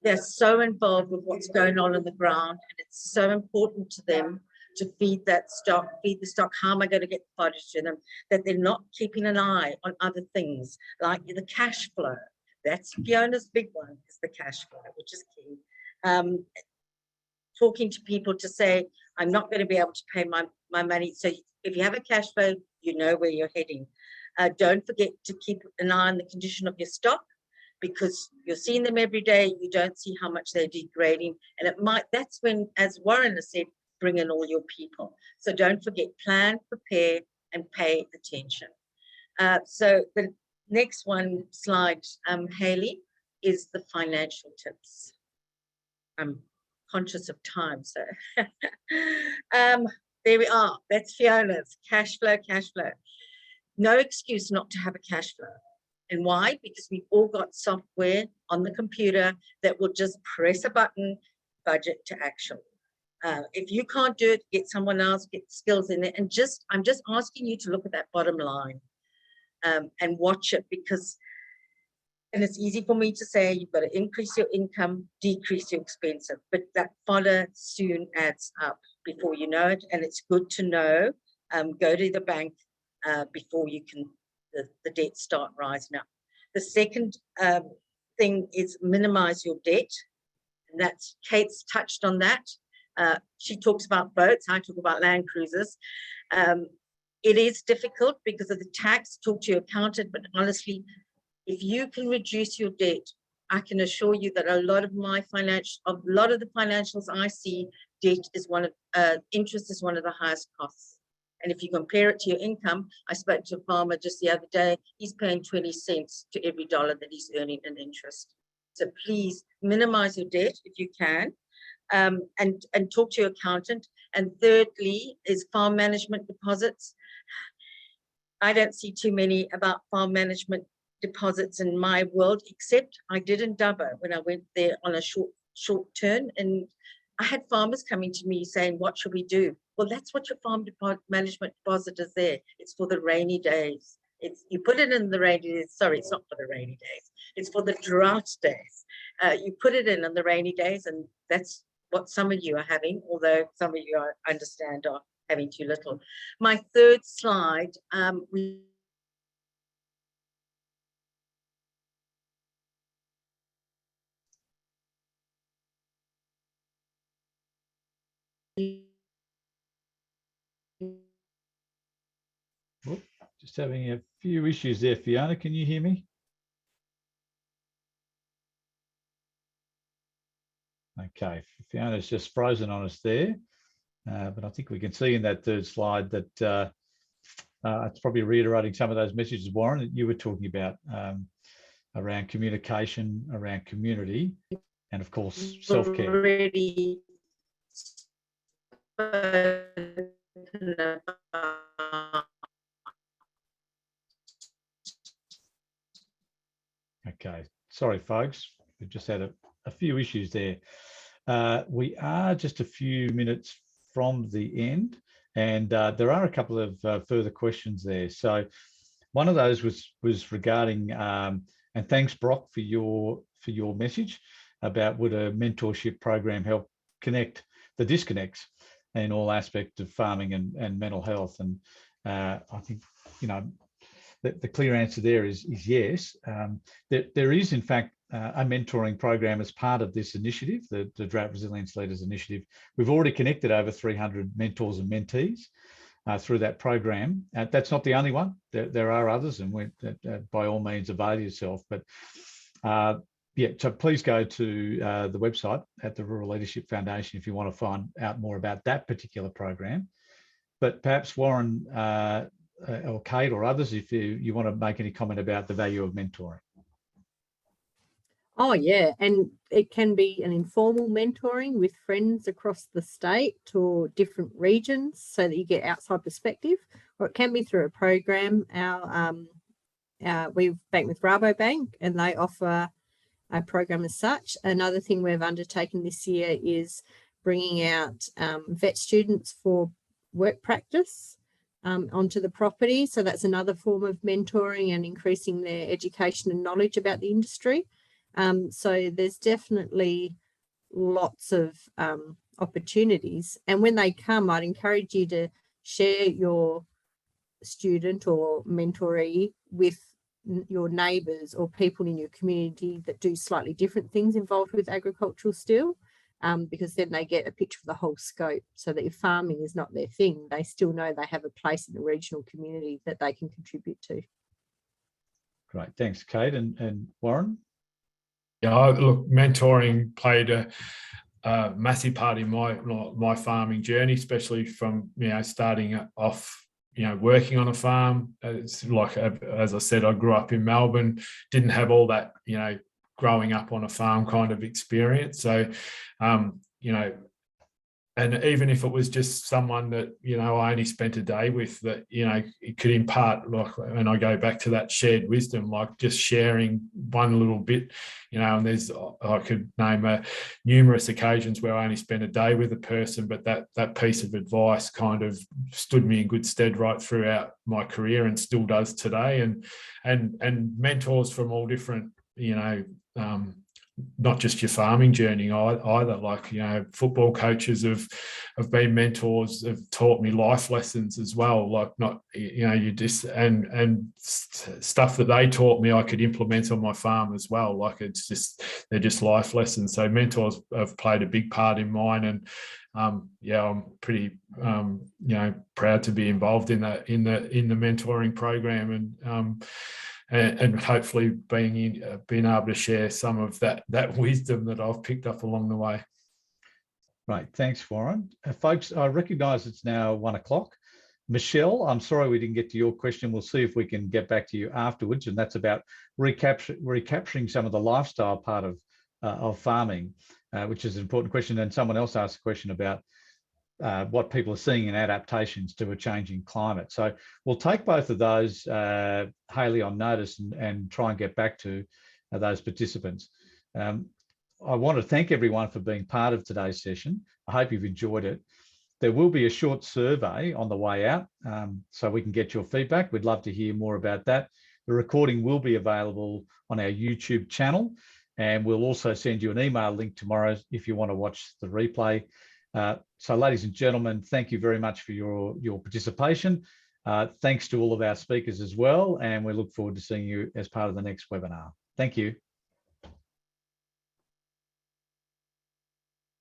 they're so involved with what's going on in the ground, and it's so important to them to feed the stock. How am I going to get the fodder to them? That they're not keeping an eye on other things like the cash flow. That's Fiona's big one, is the cash flow, which is key. Talking to people to say, I'm not going to be able to pay my money. So if you have a cash flow, you know where you're heading. Don't forget to keep an eye on the condition of your stock, because you're seeing them every day, you don't see how much they're degrading. And that's when, as Warren has said, bring in all your people. So don't forget, plan, prepare, and pay attention. So the next one slide, Hayley, is the financial tips. I'm conscious of time, so. There we are, that's Fiona's, cash flow. No excuse not to have a cash flow. And why? Because we've all got software on the computer that will just press a button, budget to actual. If you can't do it, get someone else, get skills in it. And I'm just asking you to look at that bottom line and watch it, because, and it's easy for me to say, you've got to increase your income, decrease your expenses, but that fodder soon adds up before you know it. And it's good to know, go to the bank before you can, the debt start rising up. The second thing is minimize your debt. And that's, Kate's touched on that. She talks about boats, I talk about land cruisers. It is difficult because of the tax, talk to your accountant, but honestly, if you can reduce your debt, I can assure you that a lot of the financials I see, debt is interest is one of the highest costs. And if you compare it to your income, I spoke to a farmer just the other day, he's paying 20 cents to every dollar that he's earning in interest. So please minimize your debt if you can, and talk to your accountant. And thirdly is farm management deposits. I don't see too many about farm management deposits in my world, except I did in Dubbo when I went there on a short turn, and I had farmers coming to me saying, what should we do? Well, that's what your farm management deposit is there. It's for the rainy days. You put it in the rainy days. Sorry, it's not for the rainy days. It's for the drought days. You put it in on the rainy days, and that's what some of you are having, although some of you, I understand, are having too little. My third slide, Just having a few issues there. Fiona, can you hear me? Okay, Fiona's just frozen on us there, but I think we can see in that third slide that it's probably reiterating some of those messages, Warren, that you were talking about around communication, around community, and of course, self-care. Already Okay, sorry, folks. We've just had a few issues there. We are just a few minutes from the end, and there are a couple of further questions there. So one of those was regarding, and thanks, Brock, for your message about would a mentorship program help connect the disconnects in all aspects of farming and mental health. And I think, you know, the clear answer there is yes. There is, in fact, a mentoring program as part of this initiative, the Drought Resilience Leaders Initiative. We've already connected over 300 mentors and mentees through that program. That's not the only one. There are others, and by all means avail yourself. But yeah, so please go to the website at the Rural Leadership Foundation if you want to find out more about that particular program. But perhaps Warren or Kate or others, if you want to make any comment about the value of mentoring. Oh yeah, and it can be an informal mentoring with friends across the state or different regions so that you get outside perspective, or it can be through a program. We've banked with Rabobank and they offer a program as such. Another thing we've undertaken this year is bringing out vet students for work practice onto the property. So that's another form of mentoring and increasing their education and knowledge about the industry. So there's definitely lots of opportunities. And when they come, I'd encourage you to share your student or mentoree with your neighbours or people in your community that do slightly different things involved with agricultural still, because then they get a picture of the whole scope, so that if farming is not their thing, they still know they have a place in the regional community that they can contribute to. Great, thanks, Kate. And Warren? Yeah, look, mentoring played a massive part in my farming journey, especially from, you know, starting off, you know, working on a farm. It's like, as I said, I grew up in Melbourne, didn't have all that, you know, growing up on a farm kind of experience. So, you know, and even if it was just someone that, you know, I only spent a day with, that, you know, it could impart, like, and I go back to that shared wisdom, like just sharing one little bit, you know, and I could name numerous occasions where I only spent a day with a person, but that piece of advice kind of stood me in good stead right throughout my career and still does today. And mentors from all different, you know, not just your farming journey either, like, you know, football coaches have been mentors, have taught me life lessons as well, like, not, you know, you just, and stuff that they taught me I could implement on my farm as well, like, it's just, they're just life lessons. So mentors have played a big part in mine, and yeah, I'm pretty you know, proud to be involved in the mentoring program, and hopefully being able to share some of that wisdom that I've picked up along the way. Right, thanks, Warren. Folks, I recognise it's now 1 o'clock. Michelle, I'm sorry we didn't get to your question. We'll see if we can get back to you afterwards, and that's about recapturing some of the lifestyle part of farming, which is an important question. And someone else asked a question about what people are seeing in adaptations to a changing climate. So we'll take both of those, Hayley, on notice, and try and get back to those participants. I want to thank everyone for being part of today's session. I hope you've enjoyed it. There will be a short survey on the way out, so we can get your feedback. We'd love to hear more about that. The recording will be available on our YouTube channel, and we'll also send you an email link tomorrow if you want to watch the replay. So ladies and gentlemen, thank you very much for your participation. Thanks to all of our speakers as well, and we look forward to seeing you as part of the next webinar. Thank you.